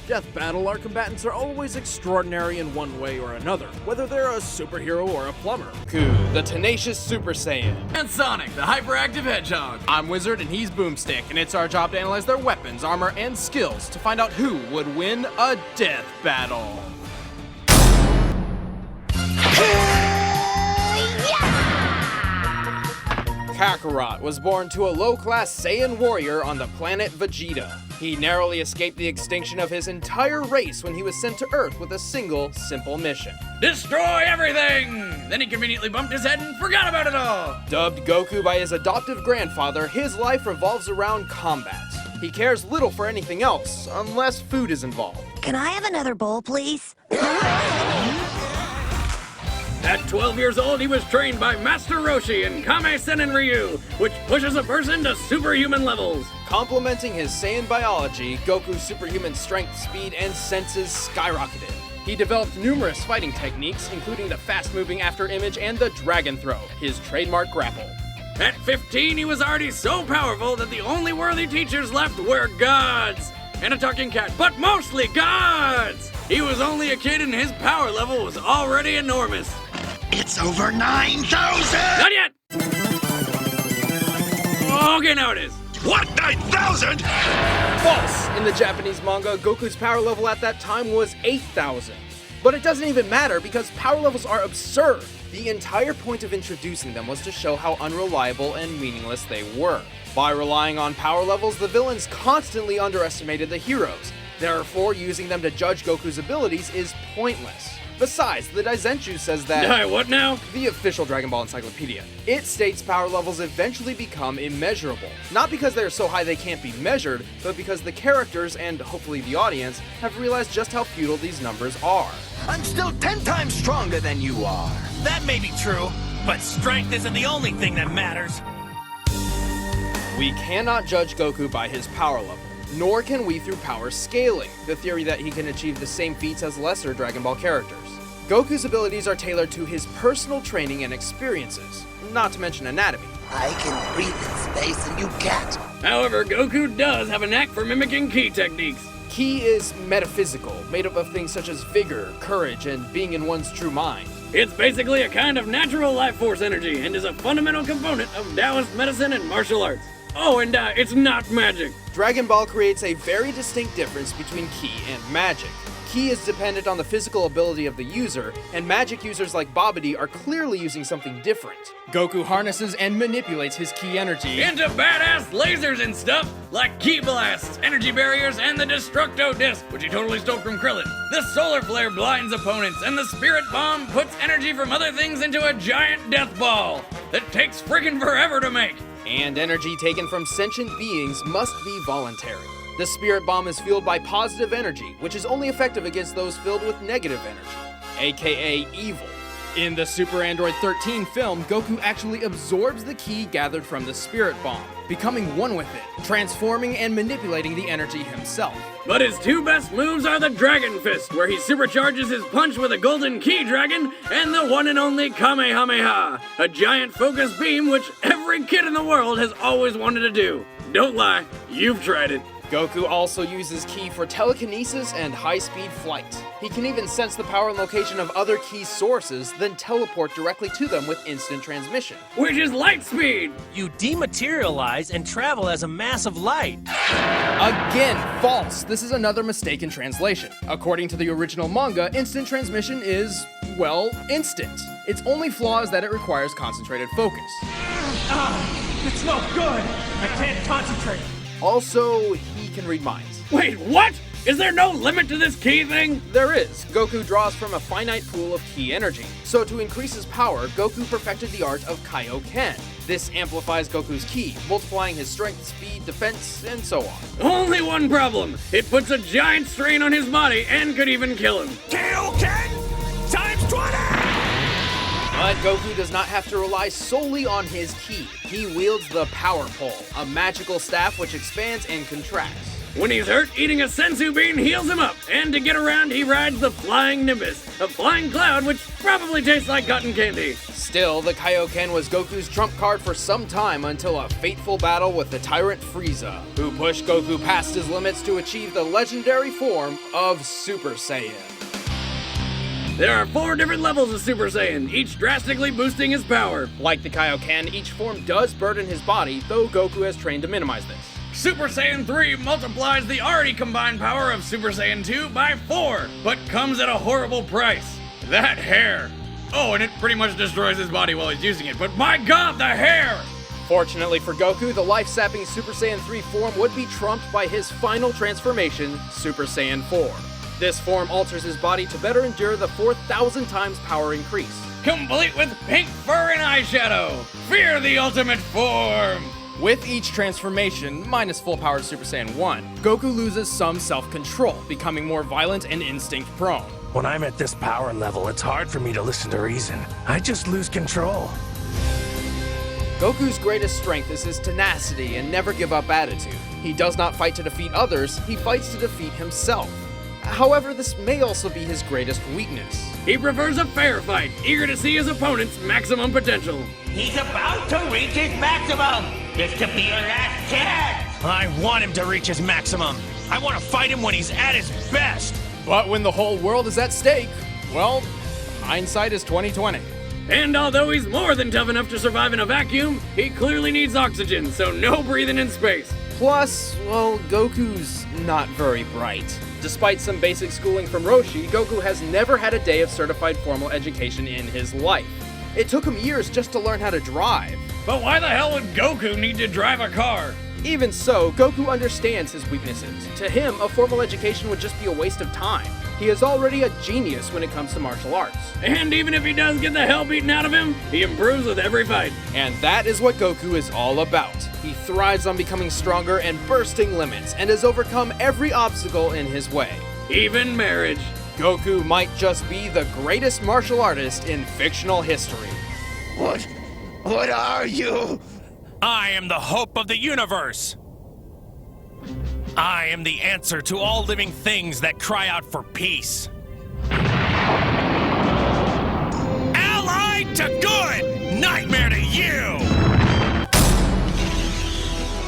Death Battle, our combatants are always extraordinary in one way or another, whether they're a superhero or a plumber. Goku, the tenacious Super Saiyan. And Sonic, the hyperactive Hedgehog. I'm Wizard and he's Boomstick, and it's our job to analyze their weapons, armor, and skills to find out who would win a death battle. Kakarot was born to a low-class Saiyan warrior on the planet Vegeta. He narrowly escaped the extinction of his entire race when he was sent to Earth with a single, simple mission. Destroy everything! Then he conveniently bumped his head and forgot about it all! Dubbed Goku by his adoptive grandfather, his life revolves around combat. He cares little for anything else, unless food is involved. Can I have another bowl, please? At 12 years old, he was trained by Master Roshi in Kame-Sennin Ryu, which pushes a person to superhuman levels. Complementing his Saiyan biology, Goku's superhuman strength, speed, and senses skyrocketed. He developed numerous fighting techniques, including the fast-moving after image and the dragon throw, his trademark grapple. At 15, he was already so powerful that the only worthy teachers left were gods. And a talking cat, but mostly gods! He was only a kid and his power level was already enormous. It's over 9,000! Not yet! Okay, now it is. What, 9,000? False! In the Japanese manga, Goku's power level at that time was 8,000. But it doesn't even matter because power levels are absurd. The entire point of introducing them was to show how unreliable and meaningless they were. By relying on power levels, the villains constantly underestimated the heroes. Therefore, using them to judge Goku's abilities is pointless. Besides, the Daizenshuu says that... What now? The official Dragon Ball Encyclopedia. It states power levels eventually become immeasurable. Not because they are so high they can't be measured, but because the characters, and hopefully the audience, have realized just how futile these numbers are. I'm still 10 times stronger than you are. That may be true, but strength isn't the only thing that matters. We cannot judge Goku by his power level, nor can we through power scaling, the theory that he can achieve the same feats as lesser Dragon Ball characters. Goku's abilities are tailored to his personal training and experiences, not to mention anatomy. I can breathe in space and you can't. However, Goku does have a knack for mimicking ki techniques. Ki is metaphysical, made up of things such as vigor, courage, and being in one's true mind. It's basically a kind of natural life force energy and is a fundamental component of Taoist medicine and martial arts. Oh, and it's not magic. Dragon Ball creates a very distinct difference between Ki and magic. Ki is dependent on the physical ability of the user, and magic users like Babidi are clearly using something different. Goku harnesses and manipulates his Ki energy into badass lasers and stuff, like Ki blasts, energy barriers, and the Destructo Disc, which he totally stole from Krillin. The Solar Flare blinds opponents, and the Spirit Bomb puts energy from other things into a giant death ball that takes friggin' forever to make. And energy taken from sentient beings must be voluntary. The Spirit Bomb is fueled by positive energy, which is only effective against those filled with negative energy, aka evil. In the Super Android 13 film, Goku actually absorbs the Ki gathered from the Spirit Bomb, becoming one with it, transforming and manipulating the energy himself. But his two best moves are the Dragon Fist, where he supercharges his punch with a golden Ki dragon, and the one and only Kamehameha, a giant focus beam which every kid in the world has always wanted to do. Don't lie, you've tried it. Goku also uses Ki for telekinesis and high-speed flight. He can even sense the power and location of other Ki sources, then teleport directly to them with instant transmission. Which is light speed! You dematerialize and travel as a mass of light. Again, false! This is another mistaken translation. According to the original manga, instant transmission is, well, instant. Its only flaw is that it requires concentrated focus. It's no good! I can't concentrate. Also, he can read minds. Wait, what? Is there no limit to this Ki thing? There is. Goku draws from a finite pool of Ki energy. So to increase his power, Goku perfected the art of Kaioken. This amplifies Goku's Ki, multiplying his strength, speed, defense, and so on. Only one problem. It puts a giant strain on his body and could even kill him. Kaioken times 20! But Goku does not have to rely solely on his Ki. He wields the Power Pole, a magical staff which expands and contracts. When he's hurt, eating a sensu bean heals him up. And to get around, he rides the Flying Nimbus, a flying cloud which probably tastes like cotton candy. Still, the Kaioken was Goku's trump card for some time until a fateful battle with the tyrant Frieza, who pushed Goku past his limits to achieve the legendary form of Super Saiyan. There are 4 different levels of Super Saiyan, each drastically boosting his power. Like the Kaioken, each form does burden his body, though Goku has trained to minimize this. Super Saiyan 3 multiplies the already combined power of Super Saiyan 2 by 4, but comes at a horrible price. That hair. Oh, and it pretty much destroys his body while he's using it, but my god, the hair! Fortunately for Goku, the life-sapping Super Saiyan 3 form would be trumped by his final transformation, Super Saiyan 4. This form alters his body to better endure the 4,000 times power increase. Complete with pink fur and eyeshadow. Fear the ultimate form! With each transformation, minus full power Super Saiyan 1, Goku loses some self-control, becoming more violent and instinct-prone. When I'm at this power level, it's hard for me to listen to reason. I just lose control. Goku's greatest strength is his tenacity and never-give-up attitude. He does not fight to defeat others, he fights to defeat himself. However, this may also be his greatest weakness. He prefers a fair fight, eager to see his opponent's maximum potential. He's about to reach his maximum. This could be your last chance. I want him to reach his maximum. I want to fight him when he's at his best. But when the whole world is at stake, well, hindsight is 20/20. And although he's more than tough enough to survive in a vacuum, he clearly needs oxygen, so no breathing in space. Plus, well, Goku's not very bright. Despite some basic schooling from Roshi, Goku has never had a day of certified formal education in his life. It took him years just to learn how to drive. But why the hell would Goku need to drive a car? Even so, Goku understands his weaknesses. To him, a formal education would just be a waste of time. He is already a genius when it comes to martial arts. And even if he does get the hell beaten out of him, he improves with every fight. And that is what Goku is all about. He thrives on becoming stronger and bursting limits, and has overcome every obstacle in his way. Even marriage. Goku might just be the greatest martial artist in fictional history. What are you? I am the hope of the universe. I am the answer to all living things that cry out for peace. Allied to good, nightmare to you!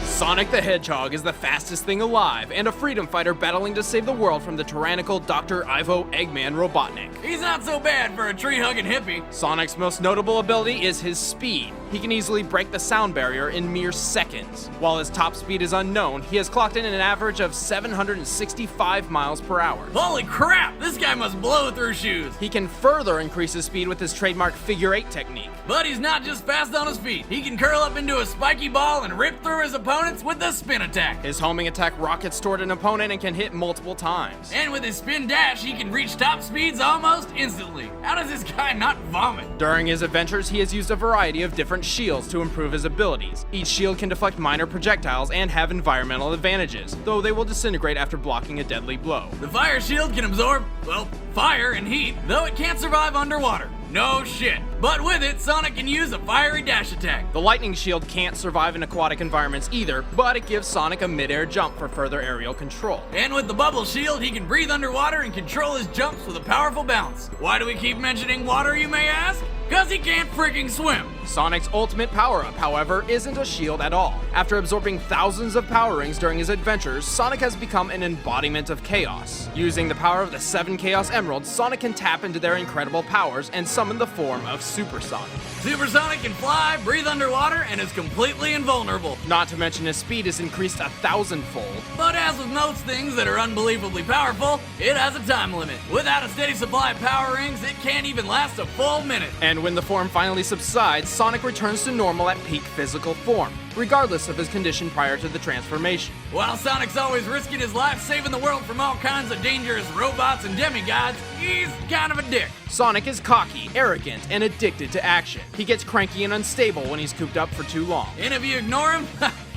Sonic the Hedgehog is the fastest thing alive, and a freedom fighter battling to save the world from the tyrannical Dr. Ivo Eggman Robotnik. He's not so bad for a tree-hugging hippie. Sonic's most notable ability is his speed. He can easily break the sound barrier in mere seconds. While his top speed is unknown, he has clocked in an average of 765 miles per hour. Holy crap, this guy must blow through shoes. He can further increase his speed with his trademark figure 8 technique. But he's not just fast on his feet. He can curl up into a spiky ball and rip through his opponents with the spin attack. His homing attack rockets toward an opponent and can hit multiple times. And with his spin dash, he can reach top speeds almost instantly. How does this guy not vomit? During his adventures, he has used a variety of different shields to improve his abilities. Each shield can deflect minor projectiles and have environmental advantages, though they will disintegrate after blocking a deadly blow. The fire shield can absorb, well, fire and heat, though it can't survive underwater. No shit. But with it, Sonic can use a fiery dash attack. The lightning shield can't survive in aquatic environments either, but it gives Sonic a mid-air jump for further aerial control. And with the bubble shield, he can breathe underwater and control his jumps with a powerful bounce. Why do we keep mentioning water, you may ask? Cause he can't freaking swim. Sonic's ultimate power-up, however, isn't a shield at all. After absorbing thousands of power rings during his adventures, Sonic has become an embodiment of chaos. Using the power of the 7 Chaos Emeralds, Sonic can tap into their incredible powers and summon the form of Super Sonic. Super Sonic can fly, breathe underwater, and is completely invulnerable. Not to mention his speed is increased 1,000-fold. But as with most things that are unbelievably powerful, it has a time limit. Without a steady supply of power rings, it can't even last a full minute. And when the form finally subsides, Sonic returns to normal at peak physical form, regardless of his condition prior to the transformation. While Sonic's always risking his life saving the world from all kinds of dangerous robots and demigods, he's kind of a dick. Sonic is cocky, arrogant, and addicted to action. He gets cranky and unstable when he's cooped up for too long. And if you ignore him,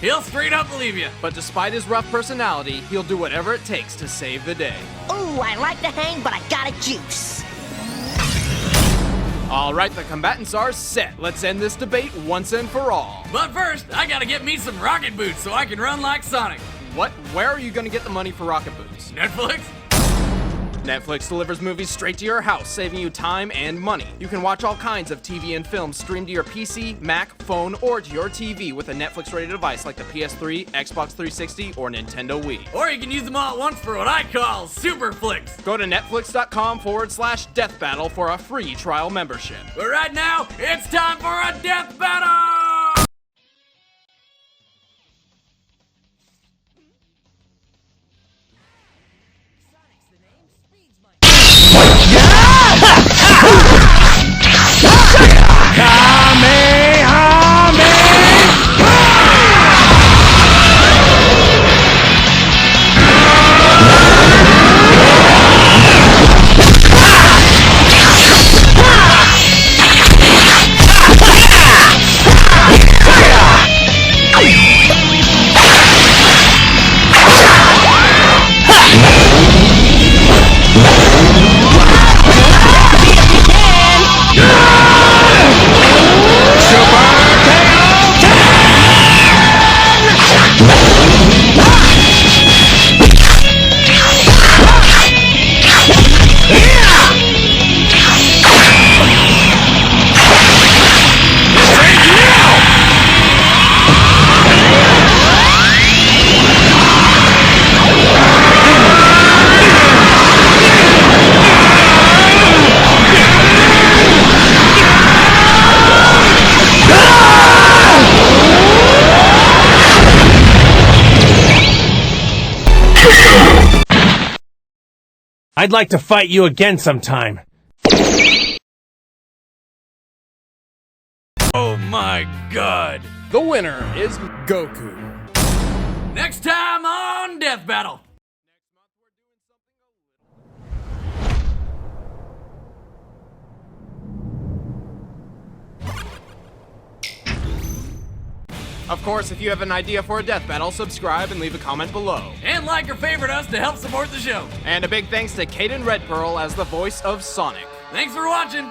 he'll straight up leave you. But despite his rough personality, he'll do whatever it takes to save the day. Ooh, I like to hang, but I got a juice. Alright, the combatants are set. Let's end this debate once and for all. But first, I gotta get me some rocket boots so I can run like Sonic. What? Where are you gonna get the money for rocket boots? Netflix? Netflix delivers movies straight to your house, saving you time and money. You can watch all kinds of TV and films streamed to your PC, Mac, phone, or to your TV with a Netflix-ready device like the PS3, Xbox 360, or Nintendo Wii. Or you can use them all at once for what I call Superflix. Go to netflix.com/Death Battle for a free trial membership. But right now, it's time for a death battle! I'd like to fight you again sometime. Oh my god. The winner is Goku. Next time on Death Battle. Of course, if you have an idea for a death battle, subscribe and leave a comment below. And like or favorite us to help support the show. And a big thanks to Caden Redpearl as the voice of Sonic. Thanks for watching.